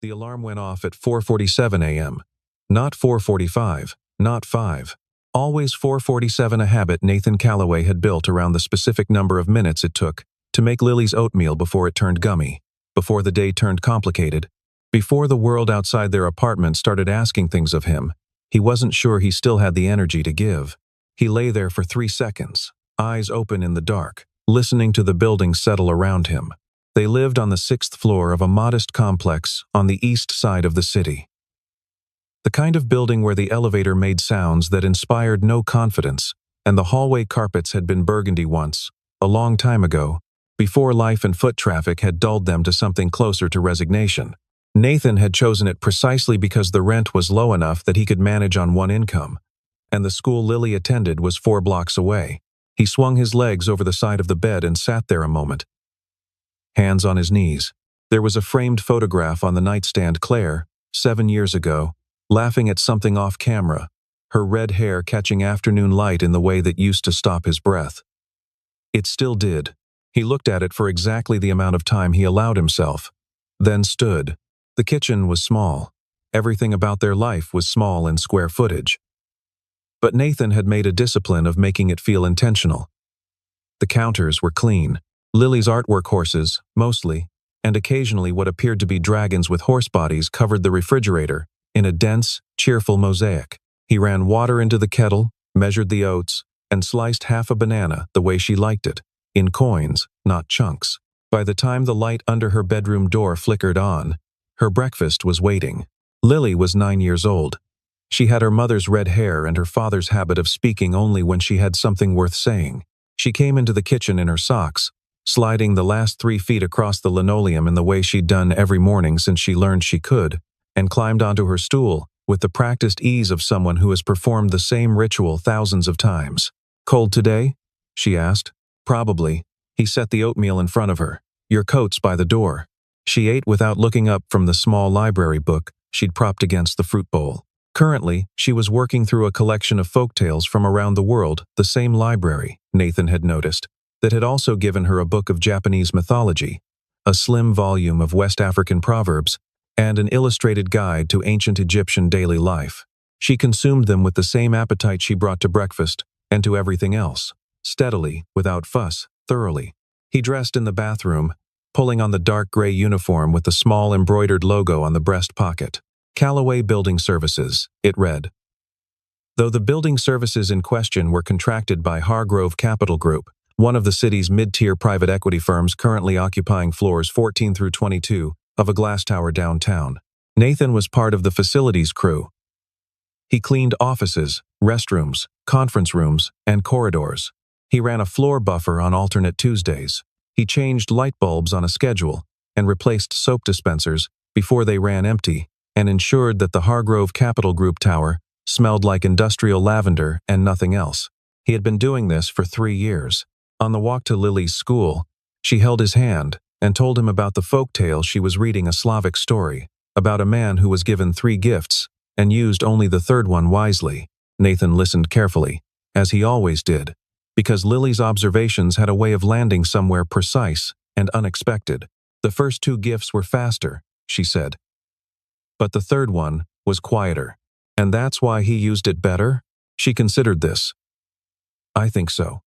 The alarm went off at 4:47 a.m. Not 4:45, not 5. Always 4:47, a habit Nathan Calloway had built around the specific number of minutes it took to make Lily's oatmeal before it turned gummy, before the day turned complicated, before the world outside their apartment started asking things of him. He wasn't sure he still had the energy to give. He lay there for 3 seconds, eyes open in the dark, listening to the buildings settle around him. They lived on the 6th floor of a modest complex on the east side of the city. The kind of building where the elevator made sounds that inspired no confidence, and the hallway carpets had been burgundy once, a long time ago, before life and foot traffic had dulled them to something closer to resignation. Nathan had chosen it precisely because the rent was low enough that he could manage on one income, and the school Lily attended was 4 blocks away. He swung his legs over the side of the bed and sat there a moment, hands on his knees. There was a framed photograph on the nightstand. Claire, 7 years ago, laughing at something off camera, her red hair catching afternoon light in the way that used to stop his breath. It still did. He looked at it for exactly the amount of time he allowed himself, then stood. The kitchen was small. Everything about their life was small in square footage. But Nathan had made a discipline of making it feel intentional. The counters were clean. Lily's artwork, horses, mostly, and occasionally what appeared to be dragons with horse bodies, covered the refrigerator in a dense, cheerful mosaic. He ran water into the kettle, measured the oats, and sliced half a banana the way she liked it, in coins, not chunks. By the time the light under her bedroom door flickered on, her breakfast was waiting. Lily was 9 years old. She had her mother's red hair and her father's habit of speaking only when she had something worth saying. She came into the kitchen in her socks, sliding the last 3 feet across the linoleum in the way she'd done every morning since she learned she could, and climbed onto her stool with the practiced ease of someone who has performed the same ritual thousands of times. "Cold today?" she asked. "Probably." He set the oatmeal in front of her. "Your coat's by the door." She ate without looking up from the small library book she'd propped against the fruit bowl. Currently, she was working through a collection of folktales from around the world, the same library, Nathan had noticed, that had also given her a book of Japanese mythology, a slim volume of West African proverbs, and an illustrated guide to ancient Egyptian daily life. She consumed them with the same appetite she brought to breakfast and to everything else, steadily, without fuss, thoroughly. He dressed in the bathroom, pulling on the dark gray uniform with the small embroidered logo on the breast pocket. Calloway Building Services, it read. Though the building services in question were contracted by Hargrove Capital Group, one of the city's mid-tier private equity firms currently occupying floors 14 through 22 of a glass tower downtown, Nathan was part of the facilities crew. He cleaned offices, restrooms, conference rooms, and corridors. He ran a floor buffer on alternate Tuesdays. He changed light bulbs on a schedule and replaced soap dispensers before they ran empty, and ensured that the Hargrove Capital Group tower smelled like industrial lavender and nothing else. He had been doing this for 3 years. On the walk to Lily's school, she held his hand and told him about the folktale she was reading, a Slavic story, about a man who was given 3 gifts and used only the third one wisely. Nathan listened carefully, as he always did, because Lily's observations had a way of landing somewhere precise and unexpected. "The first 2 gifts were faster," she said. "But the third one was quieter. And that's why he used it better?" She considered this. "I think so."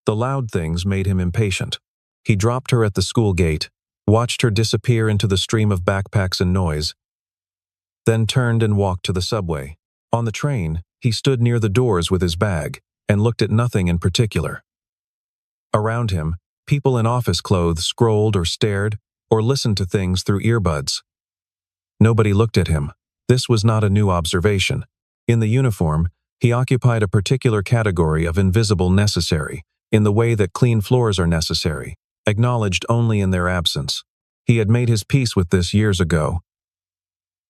The loud things made him impatient. He dropped her at the school gate, watched her disappear into the stream of backpacks and noise, then turned and walked to the subway. On the train, he stood near the doors with his bag and looked at nothing in particular. Around him, people in office clothes scrolled or stared or listened to things through earbuds. Nobody looked at him. This was not a new observation. In the uniform, he occupied a particular category of invisible necessary, in the way that clean floors are necessary, acknowledged only in their absence. He had made his peace with this years ago.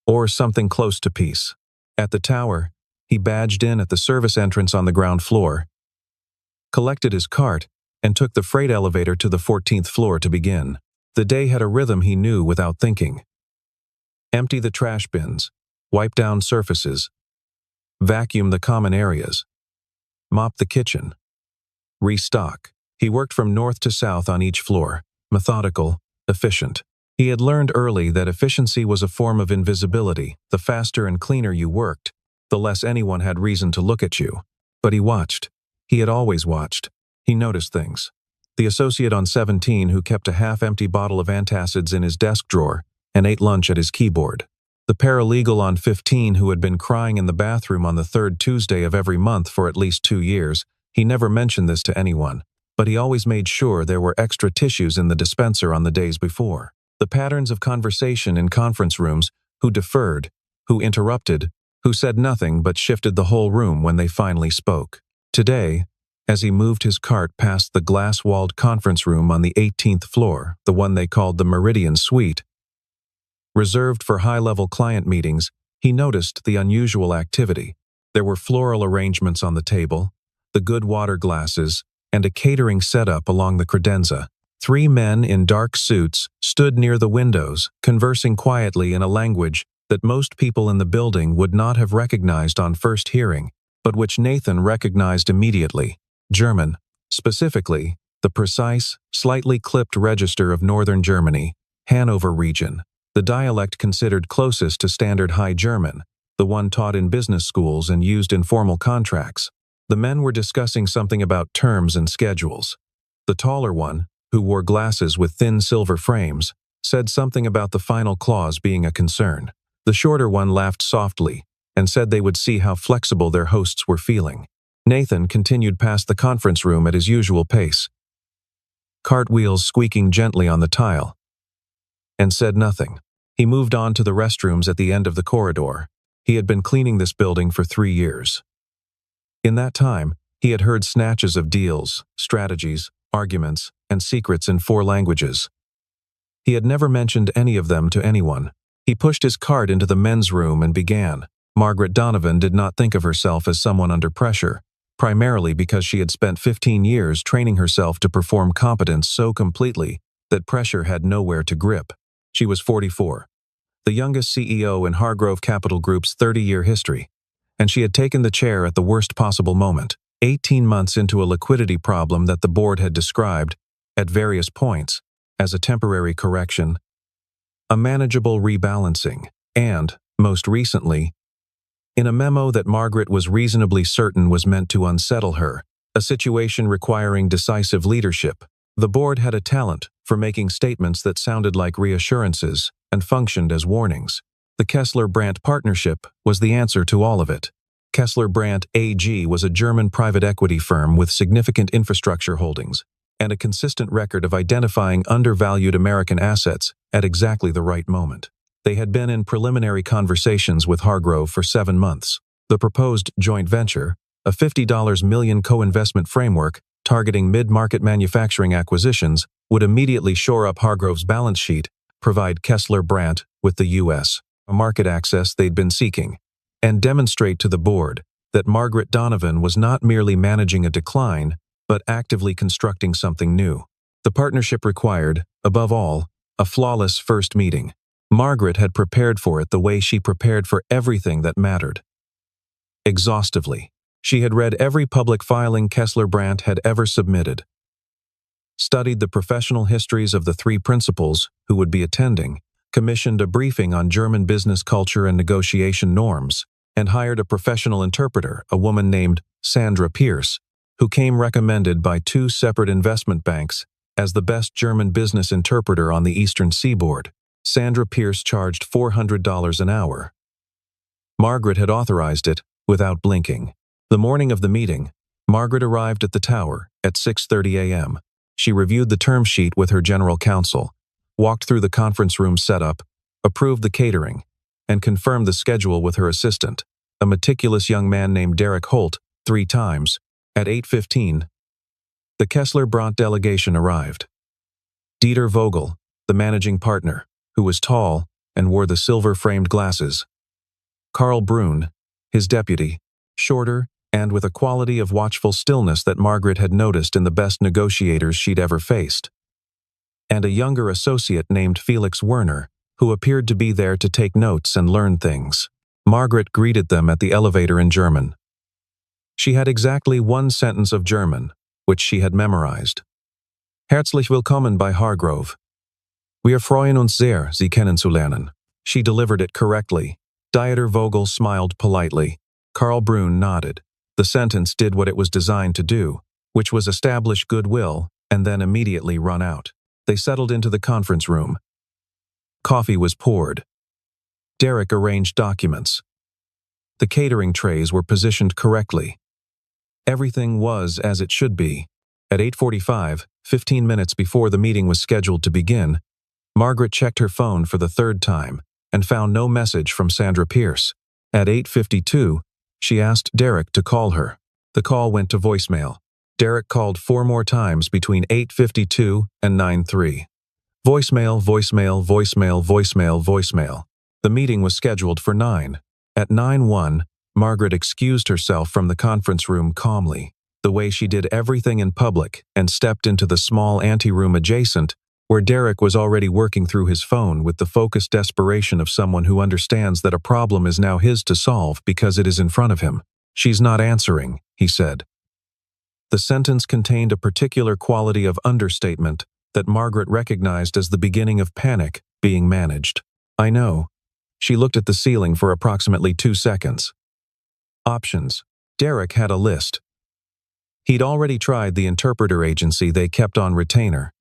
Or something close to peace. At the tower, he badged in at the service entrance on the ground floor, collected his cart, and took the freight elevator to the 14th floor to begin. The day had a rhythm he knew without thinking. Empty the trash bins, wipe down surfaces, vacuum the common areas, mop the kitchen, restock. He worked from north to south on each floor, methodical, efficient. He had learned early that efficiency was a form of invisibility. The faster and cleaner you worked, the less anyone had reason to look at you. But he watched. He had always watched. He noticed things. The associate on 17 who kept a half-empty bottle of antacids in his desk drawer and ate lunch at his keyboard. The paralegal on 15 who had been crying in the bathroom on the third Tuesday of every month for at least 2 years. He never mentioned this to anyone, but he always made sure there were extra tissues in the dispenser on the days before. The patterns of conversation in conference rooms, who deferred, who interrupted, who said nothing but shifted the whole room when they finally spoke. Today, as he moved his cart past the glass-walled conference room on the 18th floor, the one they called the Meridian Suite, reserved for high-level client meetings, he noticed the unusual activity. There were floral arrangements on the table, the good water glasses, and a catering setup along the credenza. 3 men in dark suits stood near the windows, conversing quietly in a language that most people in the building would not have recognized on first hearing, but which Nathan recognized immediately: German. Specifically, the precise, slightly clipped register of northern Germany, Hanover region, the dialect considered closest to standard High German, the one taught in business schools and used in formal contracts. The men were discussing something about terms and schedules. The taller one, who wore glasses with thin silver frames, said something about the final clause being a concern. The shorter one laughed softly and said they would see how flexible their hosts were feeling. Nathan continued past the conference room at his usual pace, cartwheels squeaking gently on the tile, and said nothing. He moved on to the restrooms at the end of the corridor. He had been cleaning this building for 3 years. In that time, he had heard snatches of deals, strategies, arguments, and secrets in 4 languages. He had never mentioned any of them to anyone. He pushed his cart into the men's room and began. Margaret Donovan did not think of herself as someone under pressure, primarily because she had spent 15 years training herself to perform competence so completely that pressure had nowhere to grip. She was 44, the youngest CEO in Hargrove Capital Group's 30-year history, and she had taken the chair at the worst possible moment, 18 months into a liquidity problem that the board had described, at various points, as a temporary correction, a manageable rebalancing, and, most recently, in a memo that Margaret was reasonably certain was meant to unsettle her, a situation requiring decisive leadership. The board had a talent for making statements that sounded like reassurances and functioned as warnings. The Kessler-Brandt partnership was the answer to all of it. Kessler-Brandt AG was a German private equity firm with significant infrastructure holdings and a consistent record of identifying undervalued American assets at exactly the right moment. They had been in preliminary conversations with Hargrove for 7 months. The proposed joint venture, a $50 million co-investment framework targeting mid-market manufacturing acquisitions, would immediately shore up Hargrove's balance sheet, provide Kessler-Brandt with the U.S. market access they'd been seeking, and demonstrate to the board that Margaret Donovan was not merely managing a decline, but actively constructing something new. The partnership required, above all, a flawless first meeting. Margaret had prepared for it the way she prepared for everything that mattered. Exhaustively. She had read every public filing Kessler-Brandt had ever submitted, studied the professional histories of the 3 principals who would be attending, commissioned a briefing on German business culture and negotiation norms, and hired a professional interpreter, a woman named Sandra Pierce, who came recommended by 2 separate investment banks as the best German business interpreter on the Eastern Seaboard. Sandra Pierce charged $400 an hour. Margaret had authorized it without blinking. The morning of the meeting, Margaret arrived at the tower at 6:30 a.m. She reviewed the term sheet with her general counsel, walked through the conference room setup, approved the catering, and confirmed the schedule with her assistant, a meticulous young man named Derek Holt, 3 times. At 8:15, the Kessler-Brandt delegation arrived. Dieter Vogel, the managing partner, who was tall and wore the silver-framed glasses. Karl Brun, his deputy, shorter and with a quality of watchful stillness that Margaret had noticed in the best negotiators she'd ever faced. And a younger associate named Felix Werner, who appeared to be there to take notes and learn things. Margaret greeted them at the elevator in German. She had exactly 1 sentence of German, which she had memorized. Herzlich willkommen bei Hargrove. Wir freuen uns sehr, Sie kennenzulernen. She delivered it correctly. Dieter Vogel smiled politely. Karl Brunn nodded. The sentence did what it was designed to do, which was establish goodwill and then immediately run out. They settled into the conference room. Coffee was poured. Derek arranged documents. The catering trays were positioned correctly. Everything was as it should be. At 8:45, 15 minutes before the meeting was scheduled to begin, Margaret checked her phone for the third time and found no message from Sandra Pierce. At 8:52, she asked Derek to call her. The call went to voicemail. Derek called 4 more times between 8:52 and 9:03. Voicemail, voicemail, voicemail, voicemail, voicemail. The meeting was scheduled for 9. At 9:01, Margaret excused herself from the conference room calmly, the way she did everything in public, and stepped into the small anteroom adjacent, where Derek was already working through his phone with the focused desperation of someone who understands that a problem is now his to solve because it is in front of him. She's not answering, he said. The sentence contained a particular quality of understatement that Margaret recognized as the beginning of panic being managed. I know. She looked at the ceiling for approximately 2 seconds. Options. Derek had a list. He'd already tried the interpreter agency they kept on retainer.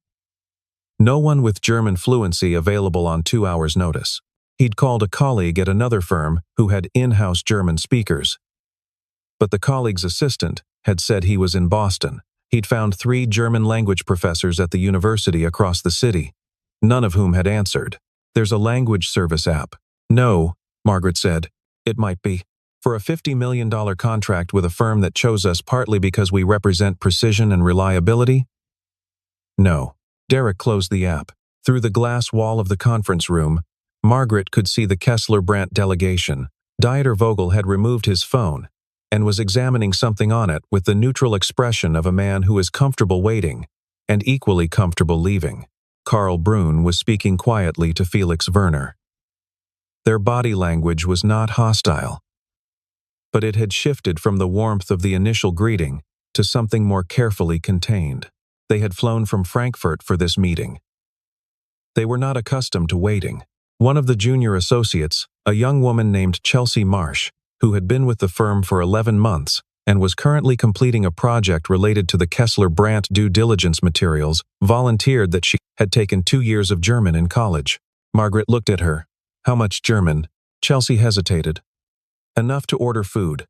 No one with German fluency available on 2 hours' notice. He'd called a colleague at another firm who had in-house German speakers. But the colleague's assistant had said he was in Boston. He'd found 3 German language professors at the university across the city, none of whom had answered. There's a language service app. No, Margaret said. It might be. For a $50 million contract with a firm that chose us partly because we represent precision and reliability? No. Derek closed the app. Through the glass wall of the conference room, Margaret could see the Kessler-Brandt delegation. Dieter Vogel had removed his phone and was examining something on it with the neutral expression of a man who is comfortable waiting and equally comfortable leaving. Karl Brunn was speaking quietly to Felix Werner. Their body language was not hostile, but it had shifted from the warmth of the initial greeting to something more carefully contained. They had flown from Frankfurt for this meeting. They were not accustomed to waiting. One of the junior associates, a young woman named Chelsea Marsh, who had been with the firm for 11 months and was currently completing a project related to the Kessler-Brandt due diligence materials, volunteered that she had taken 2 years of German in college. Margaret looked at her. How much German? Chelsea hesitated. Enough to order food.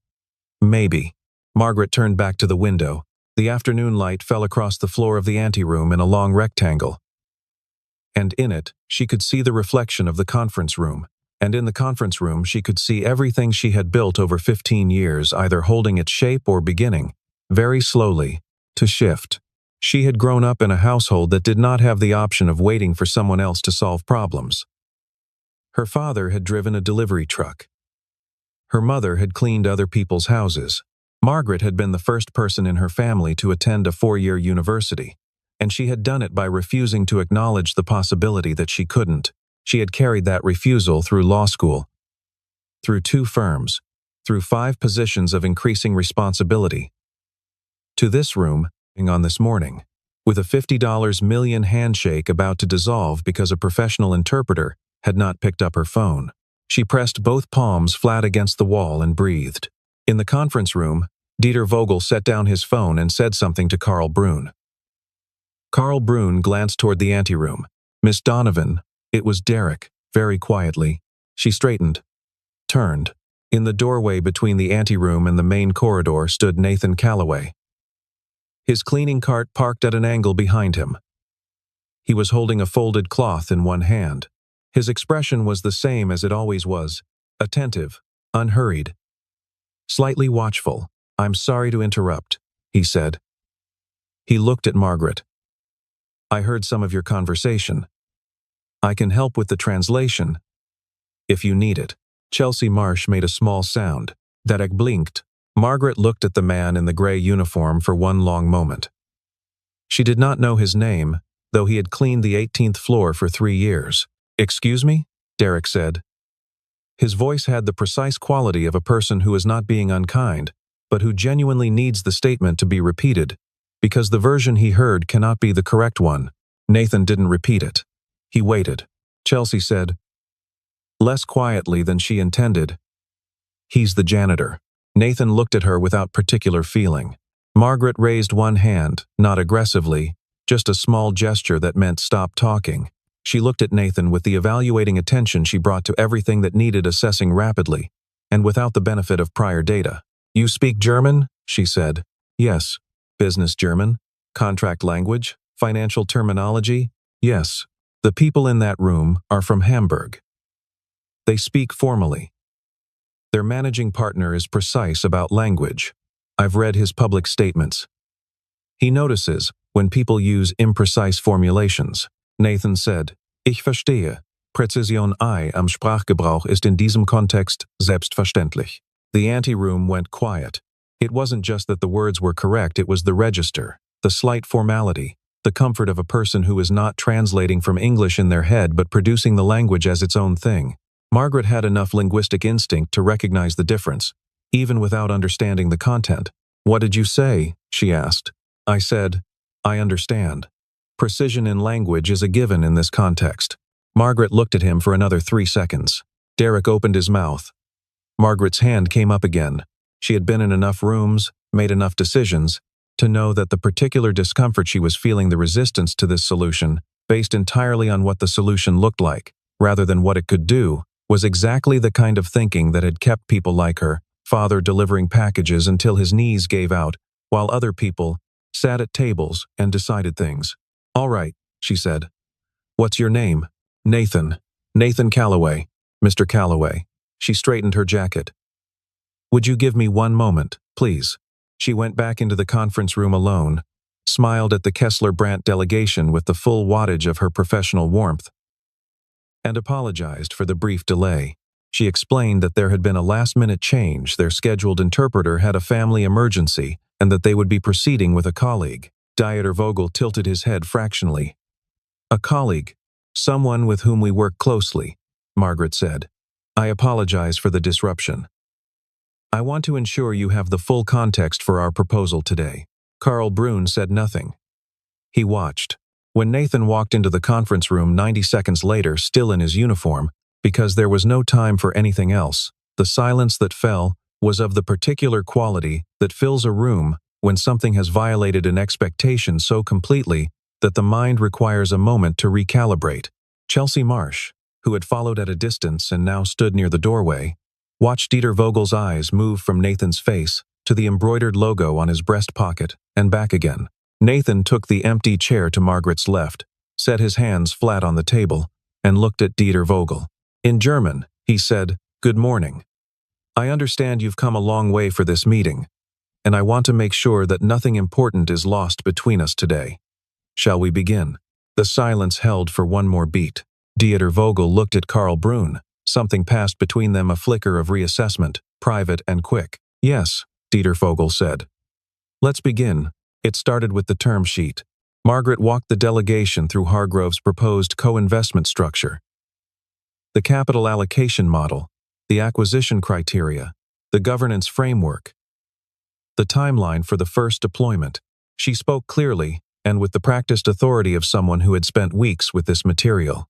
Maybe. Margaret turned back to the window. The afternoon light fell across the floor of the anteroom in a long rectangle. And in it, she could see the reflection of the conference room. And in the conference room, she could see everything she had built over 15 years, either holding its shape or beginning, very slowly, to shift. She had grown up in a household that did not have the option of waiting for someone else to solve problems. Her father had driven a delivery truck. Her mother had cleaned other people's houses. Margaret had been the first person in her family to attend a 4-year university, and she had done it by refusing to acknowledge the possibility that she couldn't. She had carried that refusal through law school, through 2 firms, through 5 positions of increasing responsibility, to this room on this morning, with a $50 million handshake about to dissolve because a professional interpreter had not picked up her phone. She pressed both palms flat against the wall and breathed. In the conference room, Dieter Vogel set down his phone and said something to Karl Brunn. Karl Brunn glanced toward the anteroom. Miss Donovan, it was Derek, very quietly. She straightened, turned. In the doorway between the anteroom and the main corridor stood Nathan Calloway. His cleaning cart parked at an angle behind him. He was holding a folded cloth in one hand. His expression was the same as it always was, attentive, unhurried, slightly watchful. I'm sorry to interrupt, he said. He looked at Margaret. I heard some of your conversation. I can help with the translation, if you need it. Chelsea Marsh made a small sound. Derek blinked. Margaret looked at the man in the gray uniform for one long moment. She did not know his name, though he had cleaned the 18th floor for 3 years. Excuse me? Derek said. His voice had the precise quality of a person who is not being unkind, but who genuinely needs the statement to be repeated, because the version he heard cannot be the correct one. Nathan didn't repeat it. He waited. Chelsea said, less quietly than she intended, "He's the janitor." Nathan looked at her without particular feeling. Margaret raised one hand, not aggressively, just a small gesture that meant stop talking. She looked at Nathan with the evaluating attention she brought to everything that needed assessing rapidly, and without the benefit of prior data. "You speak German?" she said. "Yes." "Business German? Contract language? Financial terminology?" "Yes." "The people in that room are from Hamburg. They speak formally. Their managing partner is precise about language. I've read his public statements. He notices when people use imprecise formulations." Nathan said, "Ich verstehe. Präzision am Sprachgebrauch ist in diesem Kontext selbstverständlich." The anteroom went quiet. It wasn't just that the words were correct, it was the register, the slight formality, the comfort of a person who is not translating from English in their head but producing the language as its own thing. Margaret had enough linguistic instinct to recognize the difference, even without understanding the content. "What did you say?" she asked. "I said, I understand." Precision in language is a given in this context. Margaret looked at him for another 3 seconds. Derek opened his mouth. Margaret's hand came up again. She had been in enough rooms, made enough decisions, to know that the particular discomfort she was feeling, the resistance to this solution, based entirely on what the solution looked like, rather than what it could do, was exactly the kind of thinking that had kept people like her, father delivering packages until his knees gave out, while other people sat at tables and decided things. "All right," she said. "What's your name?" "Nathan. Nathan Calloway. Mr. Calloway." She straightened her jacket. "Would you give me one moment, please?" She went back into the conference room alone, smiled at the Kessler-Brandt delegation with the full wattage of her professional warmth, and apologized for the brief delay. She explained that there had been a last-minute change, their scheduled interpreter had a family emergency, and that they would be proceeding with a colleague. Dieter Vogel tilted his head fractionally. "A colleague, someone with whom we work closely," Margaret said. "I apologize for the disruption. I want to ensure you have the full context for our proposal today." Karl Brun said nothing. He watched. When Nathan walked into the conference room 90 seconds later, still in his uniform, because there was no time for anything else, the silence that fell was of the particular quality that fills a room when something has violated an expectation so completely that the mind requires a moment to recalibrate. Chelsea Marsh, who had followed at a distance and now stood near the doorway, watched Dieter Vogel's eyes move from Nathan's face to the embroidered logo on his breast pocket and back again. Nathan took the empty chair to Margaret's left, set his hands flat on the table, and looked at Dieter Vogel. In German, he said, "Good morning. I understand you've come a long way for this meeting, and I want to make sure that nothing important is lost between us today. Shall we begin?" The silence held for one more beat. Dieter Vogel looked at Karl Brun. Something passed between them, a flicker of reassessment, private and quick. "Yes," Dieter Vogel said. "Let's begin." It started with the term sheet. Margaret walked the delegation through Hargrove's proposed co-investment structure, the capital allocation model, the acquisition criteria, the governance framework, the timeline for the first deployment. She spoke clearly and with the practiced authority of someone who had spent weeks with this material.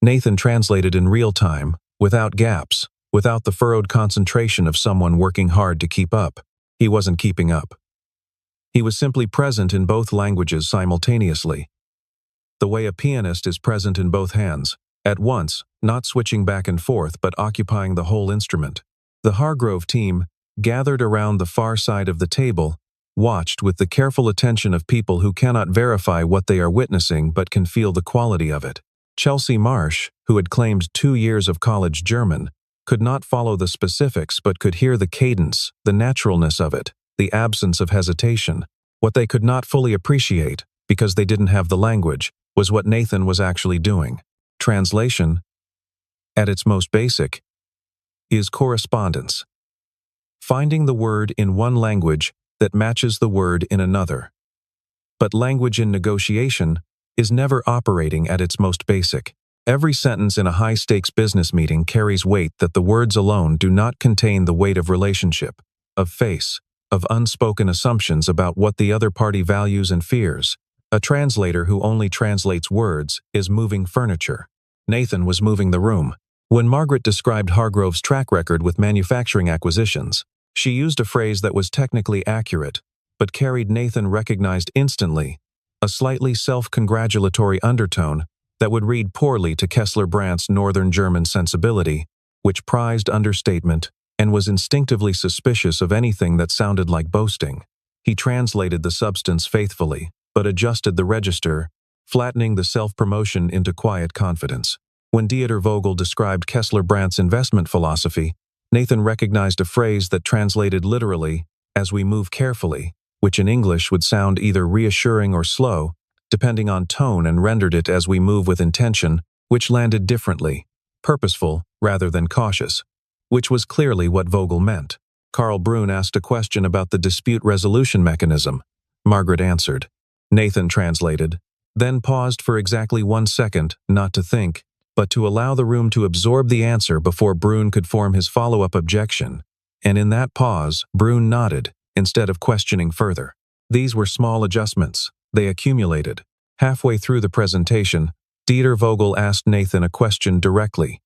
Nathan translated in real time, without gaps, without the furrowed concentration of someone working hard to keep up. He wasn't keeping up. He was simply present in both languages simultaneously. The way a pianist is present in both hands, at once, not switching back and forth but occupying the whole instrument. The Hargrove team, gathered around the far side of the table, watched with the careful attention of people who cannot verify what they are witnessing but can feel the quality of it. Chelsea Marsh, who had claimed 2 years of college German, could not follow the specifics but could hear the cadence, the naturalness of it, the absence of hesitation. What they could not fully appreciate, because they didn't have the language, was what Nathan was actually doing. Translation, at its most basic, is correspondence. Finding the word in one language that matches the word in another. But language in negotiation is never operating at its most basic. Every sentence in a high-stakes business meeting carries weight that the words alone do not contain the weight of relationship, of face, of unspoken assumptions about what the other party values and fears. A translator who only translates words is moving furniture. Nathan was moving the room. When Margaret described Hargrove's track record with manufacturing acquisitions, she used a phrase that was technically accurate, but carried, Nathan recognized instantly, a slightly self-congratulatory undertone that would read poorly to Kessler Brandt's Northern German sensibility, which prized understatement and was instinctively suspicious of anything that sounded like boasting. He translated the substance faithfully, but adjusted the register, flattening the self-promotion into quiet confidence. When Dieter Vogel described Kessler Brandt's investment philosophy, Nathan recognized a phrase that translated literally, "as we move carefully," which in English would sound either reassuring or slow, depending on tone, and rendered it "as we move with intention," which landed differently, purposeful rather than cautious, which was clearly what Vogel meant. Karl Brunn asked a question about the dispute resolution mechanism. Margaret answered. Nathan translated, then paused for exactly 1 second, not to think, but to allow the room to absorb the answer before Brunn could form his follow-up objection. And in that pause, Brunn nodded, instead of questioning further. These were small adjustments. They accumulated. Halfway through the presentation, Dieter Vogel asked Nathan a question directly.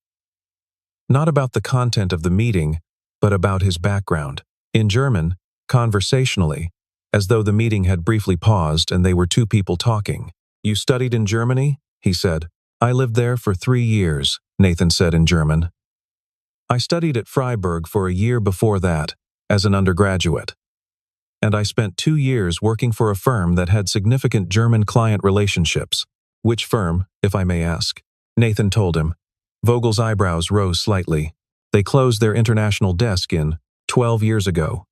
Not about the content of the meeting, but about his background. In German, conversationally, as though the meeting had briefly paused and they were two people talking. "You studied in Germany?" he said. "I lived there for 3 years," Nathan said in German. "I studied at Freiburg for a year before that, as an undergraduate. And I spent 2 years working for a firm that had significant German client relationships." "Which firm, if I may ask?" Nathan told him. Vogel's eyebrows rose slightly. "They closed their international desk in 12 years ago."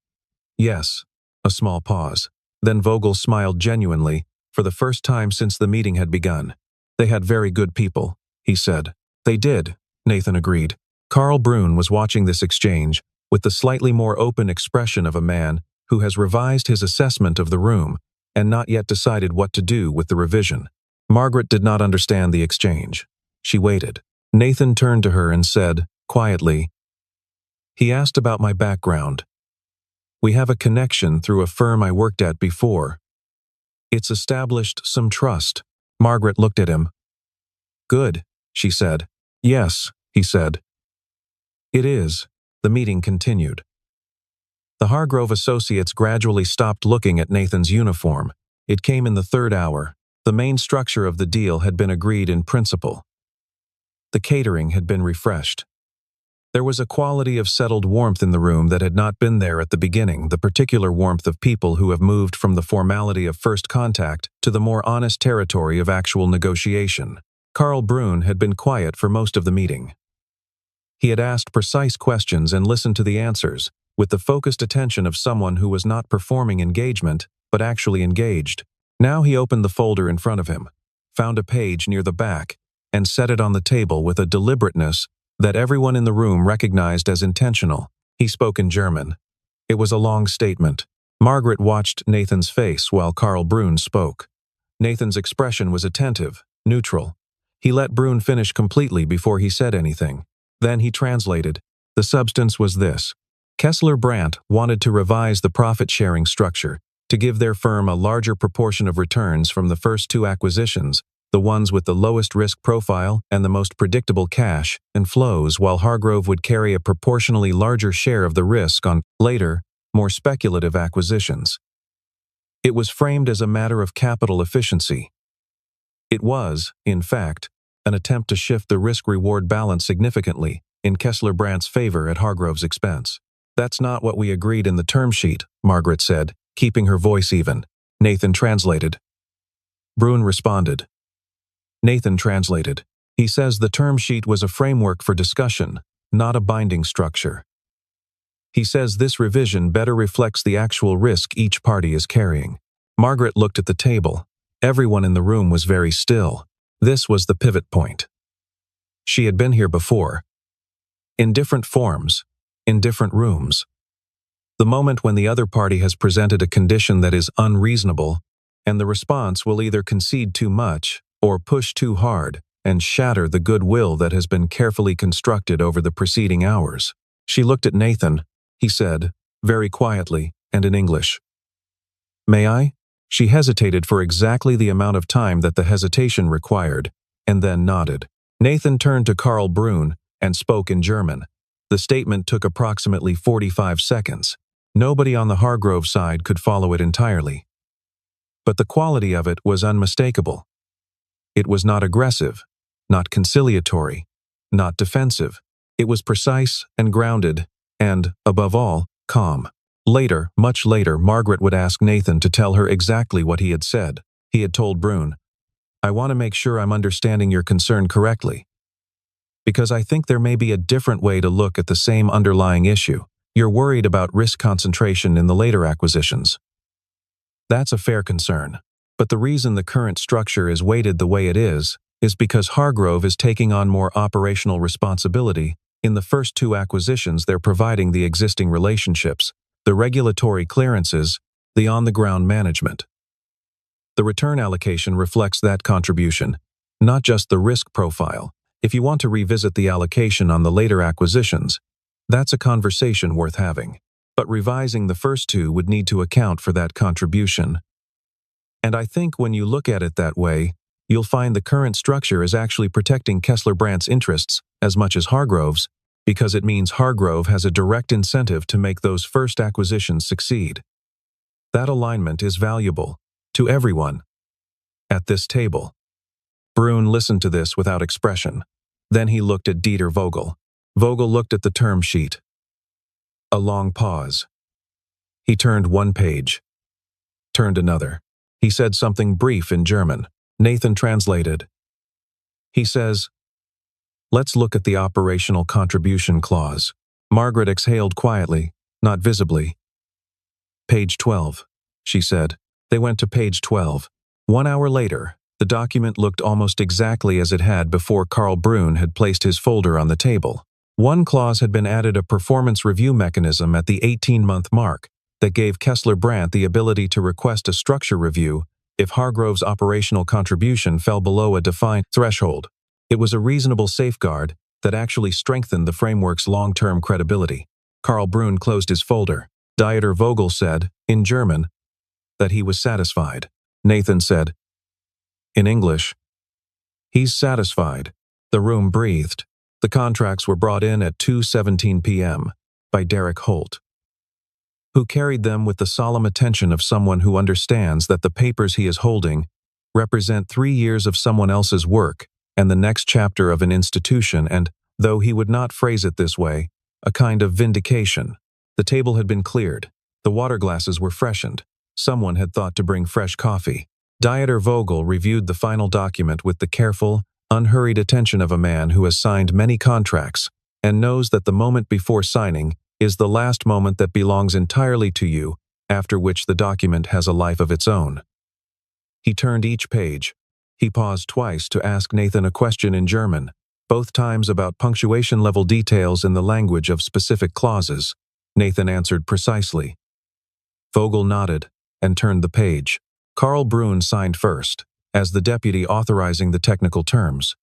"Yes." A small pause. Then Vogel smiled genuinely, for the first time since the meeting had begun. "They had very good people," he said. "They did," Nathan agreed. Karl Brunn was watching this exchange with the slightly more open expression of a man who has revised his assessment of the room and not yet decided what to do with the revision. Margaret did not understand the exchange. She waited. Nathan turned to her and said, quietly, "He asked about my background. We have a connection through a firm I worked at before. It's established some trust." Margaret looked at him. "Good," she said. "Yes," he said. "It is." The meeting continued. The Hargrove associates gradually stopped looking at Nathan's uniform. It came in the 3rd hour. The main structure of the deal had been agreed in principle. The catering had been refreshed. There was a quality of settled warmth in the room that had not been there at the beginning, the particular warmth of people who have moved from the formality of first contact to the more honest territory of actual negotiation. Karl Brunn had been quiet for most of the meeting. He had asked precise questions and listened to the answers, with the focused attention of someone who was not performing engagement, but actually engaged. Now he opened the folder in front of him, found a page near the back, and set it on the table with a deliberateness that everyone in the room recognized as intentional. He spoke in German. It was a long statement. Margaret watched Nathan's face while Karl Brunn spoke. Nathan's expression was attentive, neutral. He let Brunn finish completely before he said anything. Then he translated. The substance was this. Kessler Brandt wanted to revise the profit-sharing structure to give their firm a larger proportion of returns from the first 2 acquisitions, the ones with the lowest risk profile and the most predictable cash and flows, while Hargrove would carry a proportionally larger share of the risk on later, more speculative acquisitions. It was framed as a matter of capital efficiency. It was, in fact, an attempt to shift the risk-reward balance significantly in Kessler Brandt's favor at Hargrove's expense. "That's not what we agreed in the term sheet," Margaret said, keeping her voice even. Nathan translated. Brunn responded. Nathan translated. "He says the term sheet was a framework for discussion, not a binding structure. He says this revision better reflects the actual risk each party is carrying." Margaret looked at the table. Everyone in the room was very still. This was the pivot point. She had been here before. In different forms, in different rooms. The moment when the other party has presented a condition that is unreasonable, and the response will either concede too much or push too hard and shatter the goodwill that has been carefully constructed over the preceding hours. She looked at Nathan. He said, very quietly and in English, "May I?" She hesitated for exactly the amount of time that the hesitation required, and then nodded. Nathan turned to Karl Brun and spoke in German. The statement took approximately 45 seconds. Nobody on the Hargrove side could follow it entirely. But the quality of it was unmistakable. It was not aggressive, not conciliatory, not defensive. It was precise and grounded, and, above all, calm. Later, much later, Margaret would ask Nathan to tell her exactly what he had said. He had told Brun, "I want to make sure I'm understanding your concern correctly, because I think there may be a different way to look at the same underlying issue. You're worried about risk concentration in the later acquisitions. That's a fair concern. But the reason the current structure is weighted the way it is because Hargrove is taking on more operational responsibility. In the first two acquisitions, they're providing the existing relationships, the regulatory clearances, the on-the-ground management. The return allocation reflects that contribution, not just the risk profile. If you want to revisit the allocation on the later acquisitions, that's a conversation worth having. But revising the first two would need to account for that contribution. And I think when you look at it that way, you'll find the current structure is actually protecting Kessler Brandt's interests as much as Hargrove's, because it means Hargrove has a direct incentive to make those first acquisitions succeed. That alignment is valuable to everyone at this table. Brun listened to this without expression. Then he looked at Dieter Vogel. Vogel looked at the term sheet. A long pause. He turned one page, turned another. He said something brief in German. Nathan translated. He says, "Let's look at the operational contribution clause." Margaret exhaled quietly, not visibly. "Page 12, she said. They went to page 12. 1 hour later, the document looked almost exactly as it had before Karl Brun had placed his folder on the table. One clause had been added, a performance review mechanism at the 18-month mark that gave Kessler Brandt the ability to request a structure review if Hargrove's operational contribution fell below a defined threshold. It was a reasonable safeguard that actually strengthened the framework's long-term credibility. Karl Brun closed his folder. Dieter Vogel said, in German, that he was satisfied. Nathan said, in English, "He's satisfied." The room breathed. The contracts were brought in at 2:17 p.m. by Derek Holt, who carried them with the solemn attention of someone who understands that the papers he is holding represent 3 years of someone else's work and the next chapter of an institution and, though he would not phrase it this way, a kind of vindication. The table had been cleared. The water glasses were freshened. Someone had thought to bring fresh coffee. Dieter Vogel reviewed the final document with the careful, unhurried attention of a man who has signed many contracts and knows that the moment before signing is the last moment that belongs entirely to you, after which the document has a life of its own. He turned each page. He paused twice to ask Nathan a question in German, both times about punctuation-level details in the language of specific clauses. Nathan answered precisely. Vogel nodded and turned the page. Karl Brun signed first, as the deputy authorizing the technical terms.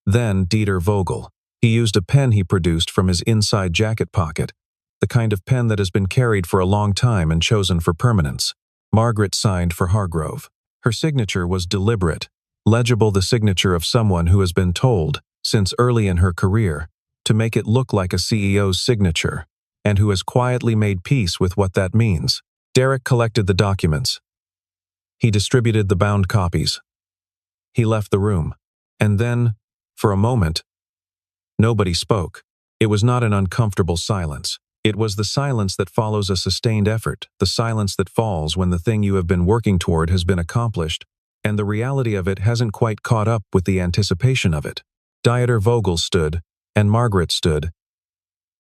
Then Dieter Vogel. He used a pen he produced from his inside jacket pocket, the kind of pen that has been carried for a long time and chosen for permanence. Margaret signed for Hargrove. Her signature was deliberate, legible, the signature of someone who has been told, since early in her career, to make it look like a CEO's signature, and who has quietly made peace with what that means. Derek collected the documents. He distributed the bound copies. He left the room, and then, for a moment, nobody spoke. It was not an uncomfortable silence. It was the silence that follows a sustained effort, the silence that falls when the thing you have been working toward has been accomplished, and the reality of it hasn't quite caught up with the anticipation of it. Dieter Vogel stood, and Margaret stood,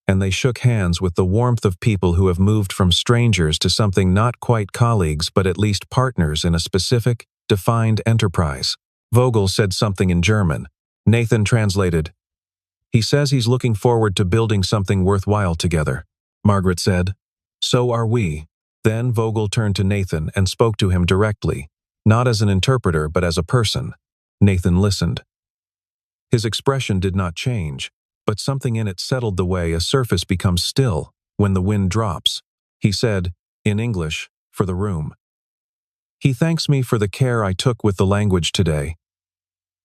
and they shook hands with the warmth of people who have moved from strangers to something not quite colleagues but at least partners in a specific, defined enterprise. Vogel said something in German. Nathan translated. He says he's looking forward to building something worthwhile together. Margaret said, so are we. Then Vogel turned to Nathan and spoke to him directly, not as an interpreter but as a person. Nathan listened. His expression did not change, but something in it settled the way a surface becomes still when the wind drops. He said, in English, for the room, He thanks me for the care I took with the language today.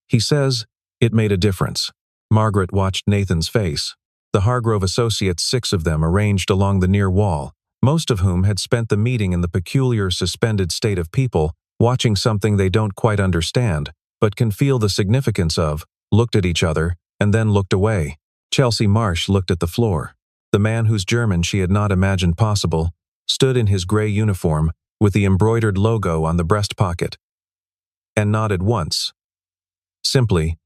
He says it made a difference. Margaret watched Nathan's face. The Hargrove associates, 6 of them arranged along the near wall, most of whom had spent the meeting in the peculiar suspended state of people watching something they don't quite understand, but can feel the significance of, looked at each other, and then looked away. Chelsea Marsh looked at the floor. The man whose German she had not imagined possible stood in his gray uniform with the embroidered logo on the breast pocket, and nodded once, simply,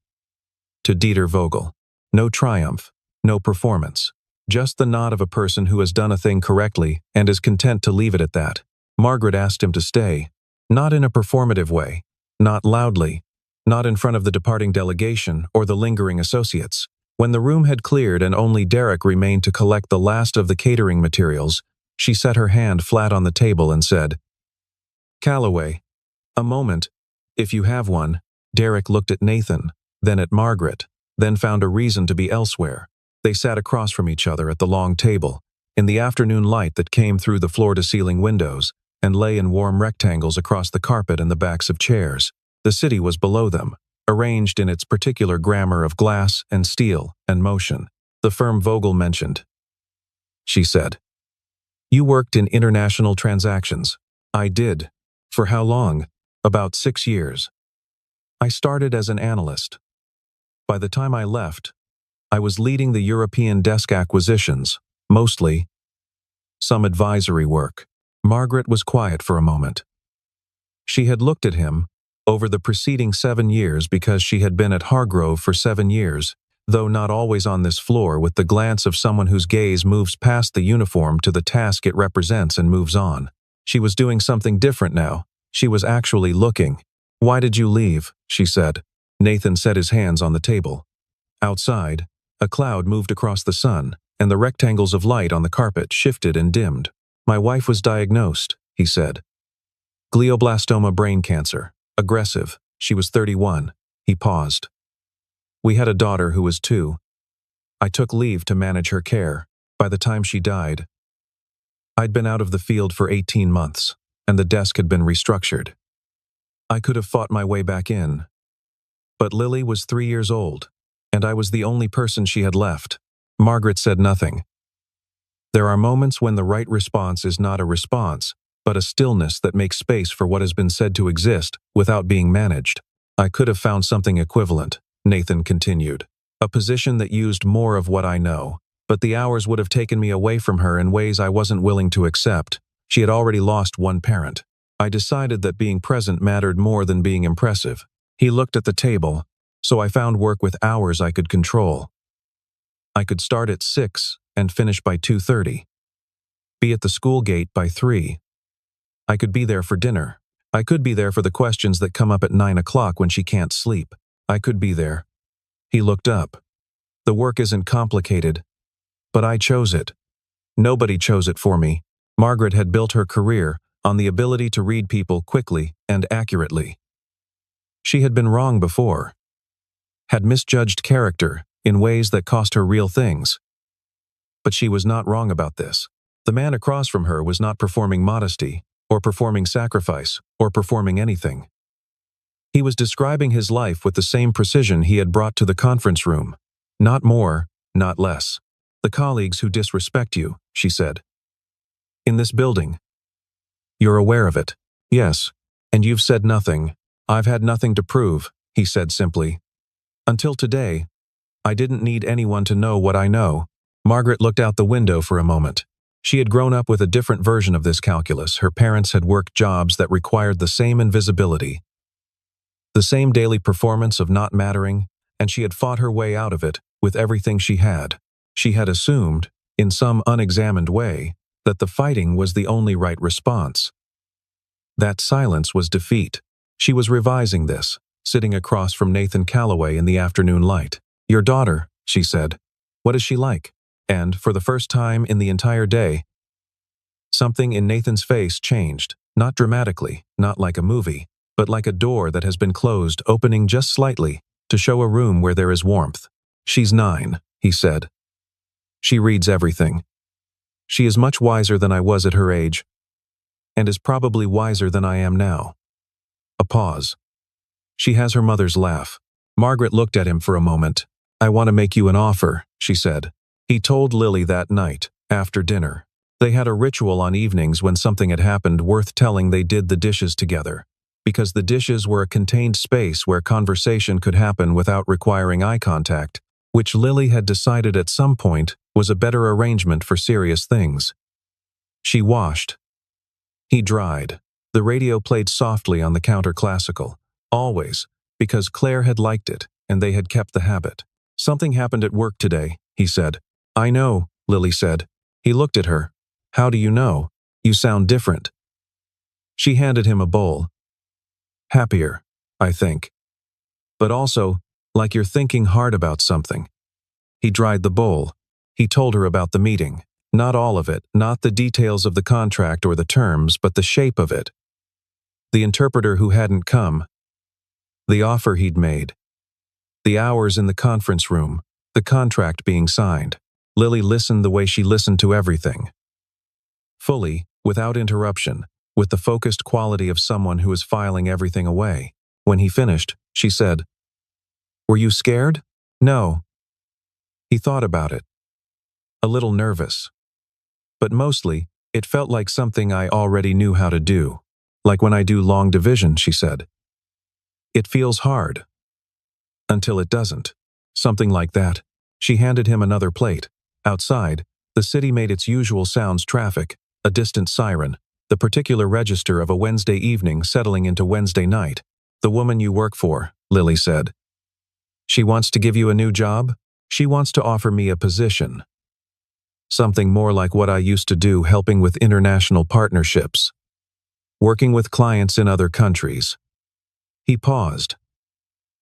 to Dieter Vogel. No triumph, no performance, just the nod of a person who has done a thing correctly and is content to leave it at that. Margaret asked him to stay, not in a performative way, not loudly, not in front of the departing delegation or the lingering associates. When the room had cleared and only Derek remained to collect the last of the catering materials, she set her hand flat on the table and said, "Calloway, a moment, if you have one." Derek looked at Nathan, then at Margaret, then found a reason to be elsewhere. They sat across from each other at the long table, in the afternoon light that came through the floor-to-ceiling windows, and lay in warm rectangles across the carpet and the backs of chairs. The city was below them, arranged in its particular grammar of glass and steel and motion. "The firm Vogel mentioned," she said. "You worked in international transactions." "I did." "For how long?" "About 6 years. I started as an analyst. By the time I left, I was leading the European desk acquisitions, mostly some advisory work." Margaret was quiet for a moment. She had looked at him over the preceding 7 years because she had been at Hargrove for 7 years, though not always on this floor, with the glance of someone whose gaze moves past the uniform to the task it represents and moves on. She was doing something different now. She was actually looking. "Why did you leave?" she said. Nathan set his hands on the table. Outside, a cloud moved across the sun, and the rectangles of light on the carpet shifted and dimmed. "My wife was diagnosed," he said. "Glioblastoma brain cancer. Aggressive. She was 31. He paused. "We had a daughter who was 2. I took leave to manage her care. By the time she died, I'd been out of the field for 18 months, and the desk had been restructured. I could have fought my way back in. But Lily was 3 years old, and I was the only person she had left." Margaret said nothing. There are moments when the right response is not a response, but a stillness that makes space for what has been said to exist without being managed. "I could have found something equivalent," Nathan continued. "A position that used more of what I know, but the hours would have taken me away from her in ways I wasn't willing to accept. She had already lost one parent. I decided that being present mattered more than being impressive." He looked at the table, "So I found work with hours I could control. I could start at 6 and finish by 2:30. Be at the school gate by 3. I could be there for dinner. I could be there for the questions that come up at 9 o'clock when she can't sleep. I could be there." He looked up. "The work isn't complicated, but I chose it. Nobody chose it for me." Margaret had built her career on the ability to read people quickly and accurately. She had been wrong before, had misjudged character in ways that cost her real things. But she was not wrong about this. The man across from her was not performing modesty, or performing sacrifice, or performing anything. He was describing his life with the same precision he had brought to the conference room. Not more, not less. "The colleagues who disrespect you," she said. "In this building. You're aware of it." "Yes. And you've said nothing." "I've had nothing to prove," he said simply. "Until today, I didn't need anyone to know what I know." Margaret looked out the window for a moment. She had grown up with a different version of this calculus. Her parents had worked jobs that required the same invisibility, the same daily performance of not mattering, and she had fought her way out of it with everything she had. She had assumed, in some unexamined way, that the fighting was the only right response. That silence was defeat. She was revising this, sitting across from Nathan Calloway in the afternoon light. "Your daughter," she said. "What is she like?" And, for the first time in the entire day, something in Nathan's face changed, not dramatically, not like a movie, but like a door that has been closed, opening just slightly to show a room where there is warmth. "She's 9, he said. "She reads everything. She is much wiser than I was at her age, and is probably wiser than I am now. A pause. She has her mother's laugh. Margaret looked at him for a moment. "I want to make you an offer," she said. He told Lily that night, after dinner. They had a ritual on evenings when something had happened worth telling. They did the dishes together. Because the dishes were a contained space where conversation could happen without requiring eye contact, which Lily had decided at some point was a better arrangement for serious things. She washed. He dried. The radio played softly on the counter classical. Always, because Claire had liked it, and they had kept the habit. "Something happened at work today," he said. "I know," Lily said. He looked at her. "How do you know? You sound different." She handed him a bowl. "Happier, I think. But also, like you're thinking hard about something." He dried the bowl. He told her about the meeting. Not all of it, not the details of the contract or the terms, but the shape of it. The interpreter who hadn't come. The offer he'd made. The hours in the conference room. The contract being signed. Lily listened the way she listened to everything. Fully, without interruption, with the focused quality of someone who is filing everything away. When he finished, she said, "Were you scared?" "No." He thought about it. "A little nervous. But mostly, it felt like something I already knew how to do. Like when I do long division," she said. "It feels hard. Until it doesn't." Something like that. She handed him another plate. Outside, the city made its usual sounds: traffic, a distant siren, the particular register of a Wednesday evening settling into Wednesday night. "The woman you work for," Lily said. "She wants to give you a new job? She wants to offer me a position. Something more like what I used to do, helping with international partnerships. Working with clients in other countries." He paused.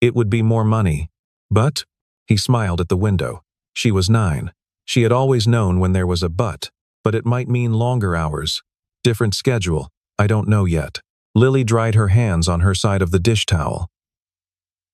"It would be more money. But," he smiled at the window. She was 9. She had always known when there was a but it might mean longer hours. Different schedule, I don't know yet. Lily dried her hands on her side of the dish towel.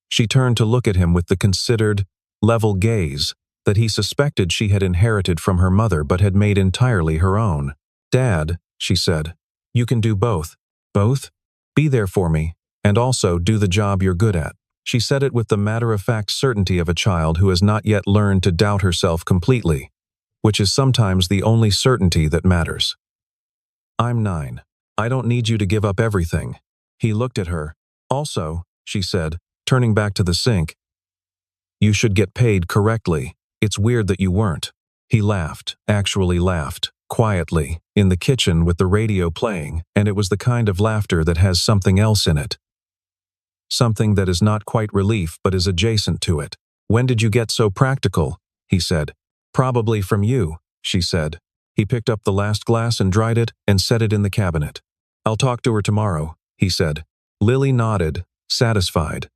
She turned to look at him with the considered, level gaze that he suspected she had inherited from her mother but had made entirely her own. "Dad," she said, "you can do both." "Both? Be there for me, and also do the job you're good at." She said it with the matter-of-fact certainty of a child who has not yet learned to doubt herself completely, which is sometimes the only certainty that matters. "I'm 9. I don't need you to give up everything." He looked at her. "Also," she said, turning back to the sink, "you should get paid correctly. It's weird that you weren't." He laughed, actually laughed, quietly, in the kitchen with the radio playing, and it was the kind of laughter that has something else in it. Something that is not quite relief but is adjacent to it. "When did you get so practical?" he said. "Probably from you," she said. He picked up the last glass and dried it and set it in the cabinet. "I'll talk to her tomorrow," he said. Lily nodded, satisfied.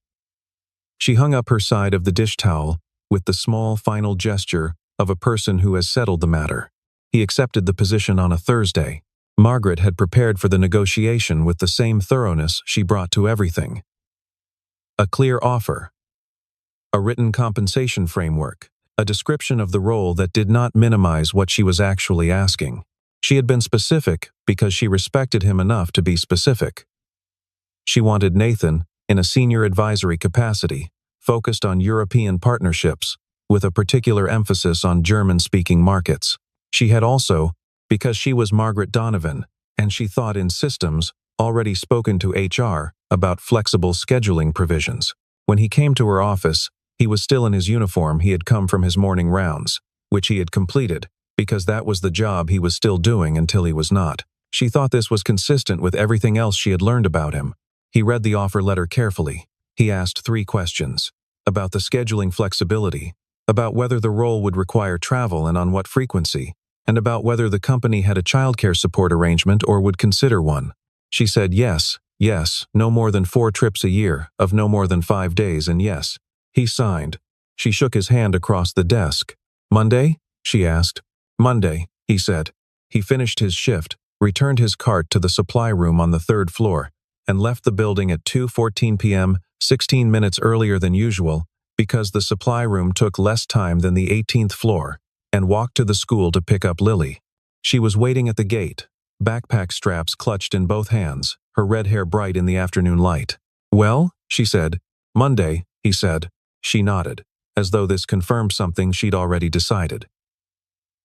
She hung up her side of the dish towel with the small final gesture of a person who has settled the matter. He accepted the position on a Thursday. Margaret had prepared for the negotiation with the same thoroughness she brought to everything. A clear offer. A written compensation framework. A description of the role that did not minimize what she was actually asking. She had been specific because she respected him enough to be specific. She wanted Nathan in a senior advisory capacity, focused on European partnerships, with a particular emphasis on German-speaking markets. She had also, because she was Margaret Donovan, and she thought in systems, already spoken to HR about flexible scheduling provisions. When he came to her office, he was still in his uniform. He had come from his morning rounds, which he had completed, because that was the job he was still doing until he was not. She thought this was consistent with everything else she had learned about him. He read the offer letter carefully. He asked 3 questions. About the scheduling flexibility, about whether the role would require travel and on what frequency, and about whether the company had a childcare support arrangement or would consider one. She said yes, no more than 4 trips a year, of no more than 5 days, and yes. He signed. She shook his hand across the desk. "Monday?" she asked. "Monday," he said. He finished his shift, returned his cart to the supply room on the 3rd floor, and left the building at 2:14 p.m., 16 minutes earlier than usual, because the supply room took less time than the 18th floor, and walked to the school to pick up Lily. She was waiting at the gate. backpack straps clutched in both hands, her red hair bright in the afternoon light. "Well?" she said. "Monday," he said. She nodded, as though this confirmed something she'd already decided.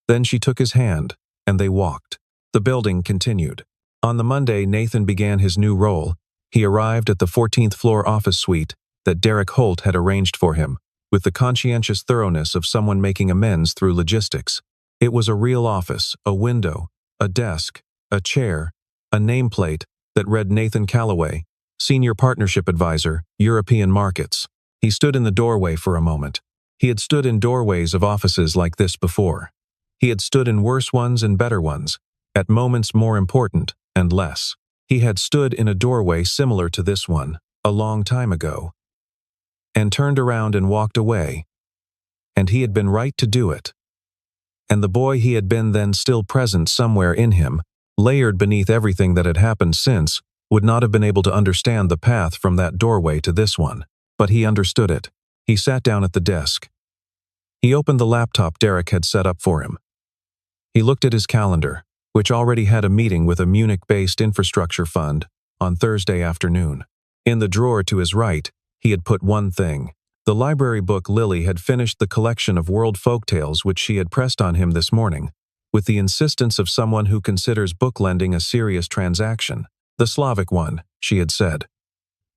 Then she took his hand, and they walked. The building continued. On the Monday, Nathan began his new role. He arrived at the 14th floor office suite that Derek Holt had arranged for him, with the conscientious thoroughness of someone making amends through logistics. It was a real office, a window, a desk, a chair, a nameplate that read Nathan Callaway, Senior Partnership Advisor, European Markets. He stood in the doorway for a moment. He had stood in doorways of offices like this before. He had stood in worse ones and better ones, at moments more important and less. He had stood in a doorway similar to this one, a long time ago, and turned around and walked away. And he had been right to do it. And the boy he had been then, still present somewhere in him, layered beneath everything that had happened since, would not have been able to understand the path from that doorway to this one. But he understood it. He sat down at the desk. He opened the laptop Derek had set up for him. He looked at his calendar, which already had a meeting with a Munich-based infrastructure fund on Thursday afternoon. In the drawer to his right, he had put one thing. The library book Lily had finished the collection of world folktales which she had pressed on him this morning, with the insistence of someone who considers book lending a serious transaction. The Slavic one, she had said.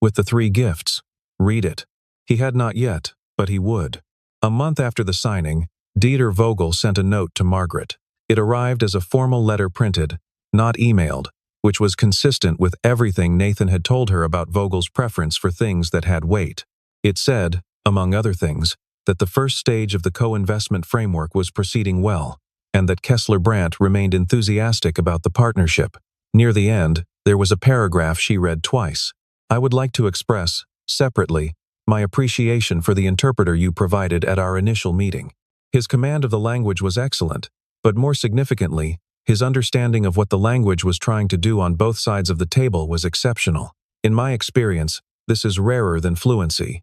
With the 3 gifts. Read it. He had not yet, but he would. A month after the signing, Dieter Vogel sent a note to Margaret. It arrived as a formal letter printed, not emailed, which was consistent with everything Nathan had told her about Vogel's preference for things that had weight. It said, among other things, that the first stage of the co-investment framework was proceeding well, and that Kessler Brandt remained enthusiastic about the partnership. Near the end, there was a paragraph she read twice. "I would like to express, separately, my appreciation for the interpreter you provided at our initial meeting." His command of the language was excellent, but more significantly, his understanding of what the language was trying to do on both sides of the table was exceptional. "In my experience, this is rarer than fluency.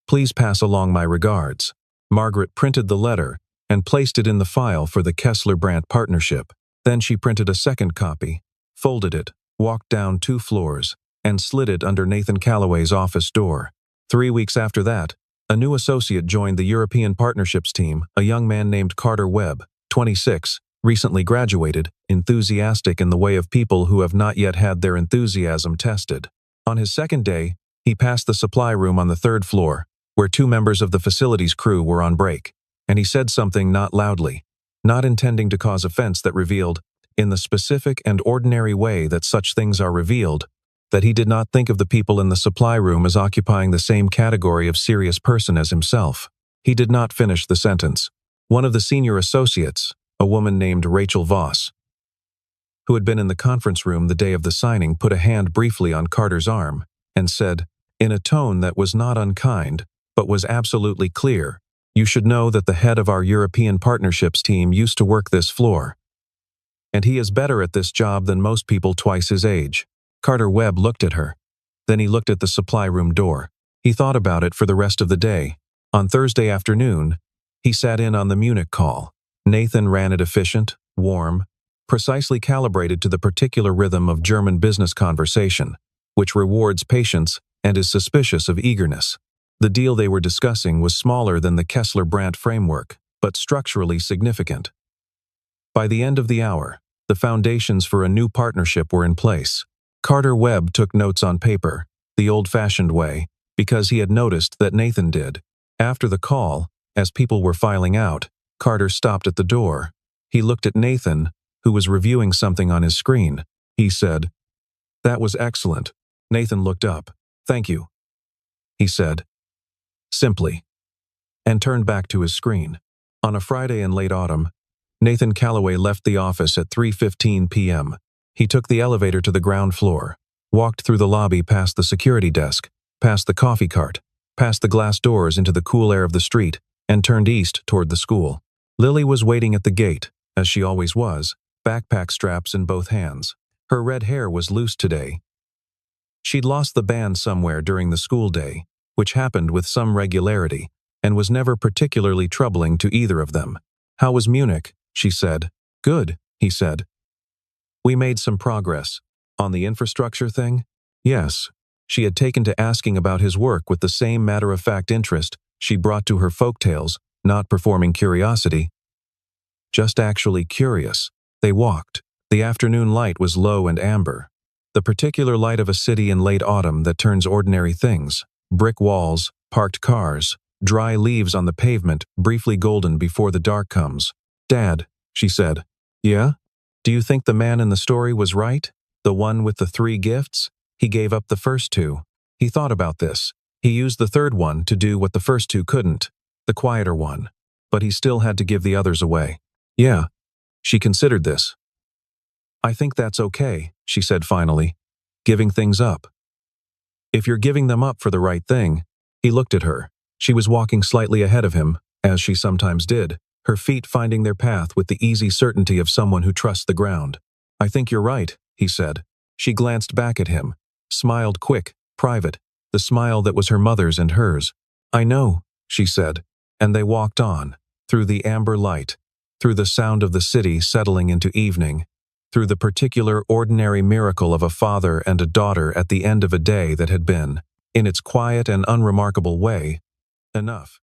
Please pass along my regards." Margaret printed the letter and placed it in the file for the Kessler-Brandt partnership. Then she printed a second copy, folded it, walked down 2 floors, and slid it under Nathan Callaway's office door. 3 weeks after that, a new associate joined the European Partnerships team, a young man named Carter Webb, 26, recently graduated, enthusiastic in the way of people who have not yet had their enthusiasm tested. On his second day, he passed the supply room on the 3rd floor, where 2 members of the facilities crew were on break, and he said something not loudly, not intending to cause offense, that revealed, in the specific and ordinary way that such things are revealed, that he did not think of the people in the supply room as occupying the same category of serious person as himself. He did not finish the sentence. One of the senior associates, a woman named Rachel Voss, who had been in the conference room the day of the signing, put a hand briefly on Carter's arm and said, in a tone that was not unkind, but was absolutely clear, "You should know that the head of our European partnerships team used to work this floor, and he is better at this job than most people twice his age." Carter Webb looked at her. Then he looked at the supply room door. He thought about it for the rest of the day. On Thursday afternoon, he sat in on the Munich call. Nathan ran it efficient, warm, precisely calibrated to the particular rhythm of German business conversation, which rewards patience and is suspicious of eagerness. The deal they were discussing was smaller than the Kessler-Brandt framework, but structurally significant. By the end of the hour, the foundations for a new partnership were in place. Carter Webb took notes on paper, the old-fashioned way, because he had noticed that Nathan did. After the call, as people were filing out, Carter stopped at the door. He looked at Nathan, who was reviewing something on his screen. He said, "That was excellent." Nathan looked up. "Thank you," he said, simply, and turned back to his screen. On a Friday in late autumn, Nathan Callaway left the office at 3:15 p.m. He took the elevator to the ground floor, walked through the lobby past the security desk, past the coffee cart, past the glass doors into the cool air of the street, and turned east toward the school. Lily was waiting at the gate, as she always was, backpack straps in both hands. Her red hair was loose today. She'd lost the band somewhere during the school day, which happened with some regularity, and was never particularly troubling to either of them. "How was Munich?" she said. "Good," he said. We made some progress. On the infrastructure thing? Yes. She had taken to asking about his work with the same matter-of-fact interest she brought to her folktales, not performing curiosity. Just actually curious. They walked. The afternoon light was low and amber. The particular light of a city in late autumn that turns ordinary things. Brick walls, parked cars, dry leaves on the pavement, briefly golden before the dark comes. "Dad," she said. "Yeah? Do you think the man in the story was right? The one with the 3 gifts? He gave up the first 2. He thought about this. He used the third one to do what the first 2 couldn't. The quieter one. But he still had to give the others away." "Yeah." She considered this. "I think that's okay," she said finally. "Giving things up. If you're giving them up for the right thing." He looked at her. She was walking slightly ahead of him, as she sometimes did, her feet finding their path with the easy certainty of someone who trusts the ground. "I think you're right," he said. She glanced back at him, smiled quick, private, the smile that was her mother's and hers. "I know," she said, and they walked on, through the amber light, through the sound of the city settling into evening, through the particular ordinary miracle of a father and a daughter at the end of a day that had been, in its quiet and unremarkable way, enough.